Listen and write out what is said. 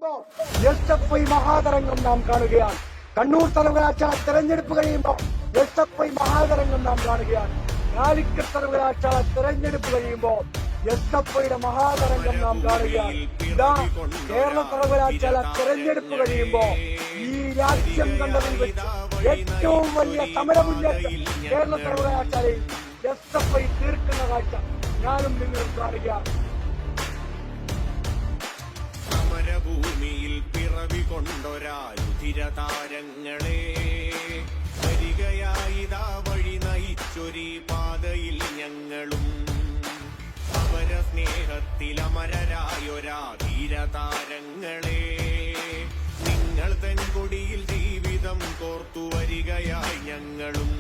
കഴിയുമ്പോൾ SFI മഹാതരംഗം നാം കാണുകയാണ്. കണ്ണൂർ സർവകലാശാല തെരഞ്ഞെടുപ്പ് കഴിയുമ്പോൾ SFI മഹാതരംഗം നാം കാണുകയാണ്. കാലിക്കറ്റ് സർവകലാശാല തെരഞ്ഞെടുപ്പ് കഴിയുമ്പോൾ SFIയുടെ മഹാതരംഗം നാം കാണുകയാണ്. ഇതാ കേരള സർവകലാശാല തെരഞ്ഞെടുപ്പ് കഴിയുമ്പോൾ ഈ രാജ്യം കണ്ടതിൽ വെച്ച് ഏറ്റവും വലിയ സമരമുന്നേറ്റം കേരള സർവകലാശാലയിൽ SFI തീർക്കുന്ന കാഴ്ച ഞാനും നിങ്ങളും കാണുകയാണ്. സമരഭൂമിയിൽ പിറവി കൊണ്ടൊരാരുധിര താരങ്ങളെ വരികയായിതാ വഴി നയിച്ചൊരീ പാതയിൽ ഞങ്ങളും അവര സ്നേഹത്തിൽ അമരരായൊരാ ധീരതാരങ്ങളെ നിങ്ങൾ തൻ കൊടിയിൽ ജീവിതം കോർത്തു വരികയായി ഞങ്ങളും